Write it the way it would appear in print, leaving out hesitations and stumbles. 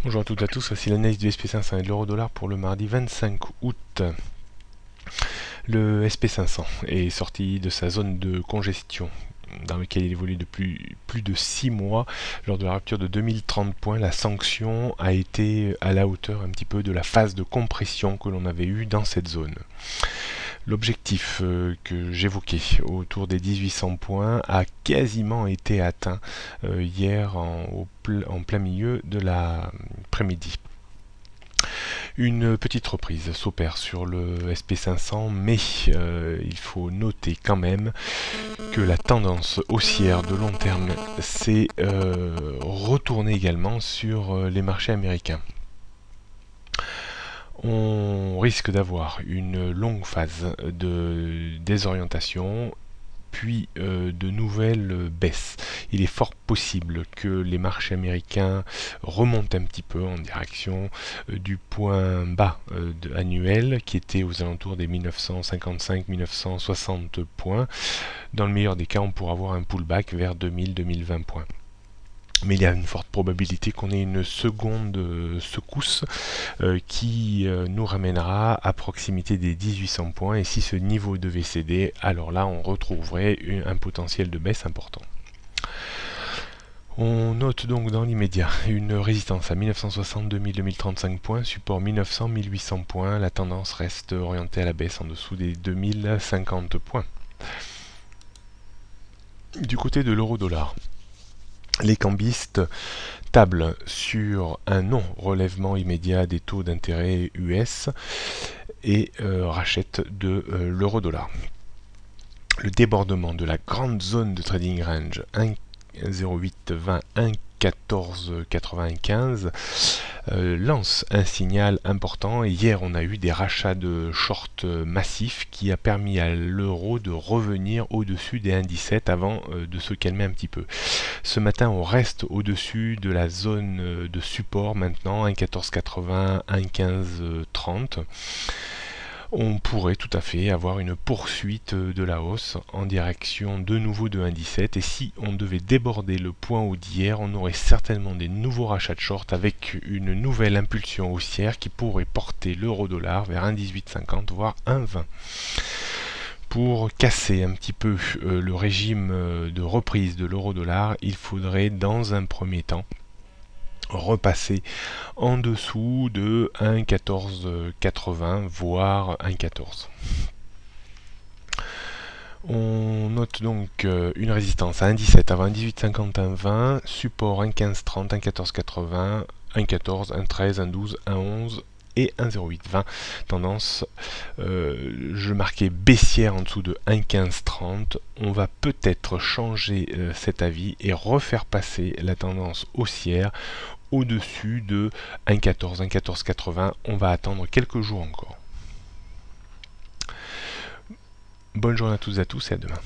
Bonjour à toutes et à tous, voici l'analyse du SP500 et de l'euro-dollar pour le mardi 25 août. Le SP500 est sorti de sa zone de congestion dans laquelle il évolue depuis plus de 6 mois. Lors de la rupture de 2030 points, la sanction a été à la hauteur un petit peu de la phase de compression que l'on avait eue dans cette zone. L'objectif que j'évoquais autour des 1800 points a quasiment été atteint hier en plein milieu de l'après-midi. Une petite reprise s'opère sur le SP500, mais il faut noter quand même que la tendance haussière de long terme s'est retournée également sur les marchés américains. On risque d'avoir une longue phase de désorientation, puis de nouvelles baisses. Il est fort possible que les marchés américains remontent un petit peu en direction du point bas annuel qui était aux alentours des 1955-1960 points. Dans le meilleur des cas, on pourra avoir un pullback vers 2000-2020 points. Mais il y a une forte probabilité qu'on ait une seconde secousse qui nous ramènera à proximité des 1800 points. Et si ce niveau devait céder, alors là on retrouverait un potentiel de baisse important. On note donc dans l'immédiat une résistance à 1960, 2000, 2035 points, support 1900, 1800 points. La tendance reste orientée à la baisse en dessous des 2050 points. Du côté de l'euro-dollar, les cambistes tablent sur un non-relèvement immédiat des taux d'intérêt US et rachètent de l'euro-dollar. Le débordement de la grande zone de trading range 1,0820, 1,1495 lance un signal important. Hier on a eu des rachats de short massifs qui a permis à l'euro de revenir au-dessus des 1,17 avant de se calmer un petit peu. Ce matin on reste au-dessus de la zone de support maintenant, 1,1480, 1,1530. On pourrait tout à fait avoir une poursuite de la hausse en direction de nouveau de 1,17 et si on devait déborder le point haut d'hier, on aurait certainement des nouveaux rachats de short avec une nouvelle impulsion haussière qui pourrait porter l'euro-dollar vers 1,1850 voire 1,20. Pour casser un petit peu le régime de reprise de l'euro-dollar, il faudrait dans un premier temps repasser en dessous de 1,1480 voire 1,14. On note donc une résistance à 1,17 avant 1,1850, 1,20, support 1,1530, 1,1480, 1,14, 1,13, 1,12, 1,11 et 1,0820. Tendance, je marquais baissière en dessous de 1,1530. On va peut-être changer cet avis et refaire passer la tendance haussière au-dessus de 1,14, 1,1480. On va attendre quelques jours encore. Bonne journée à toutes et à tous et à demain.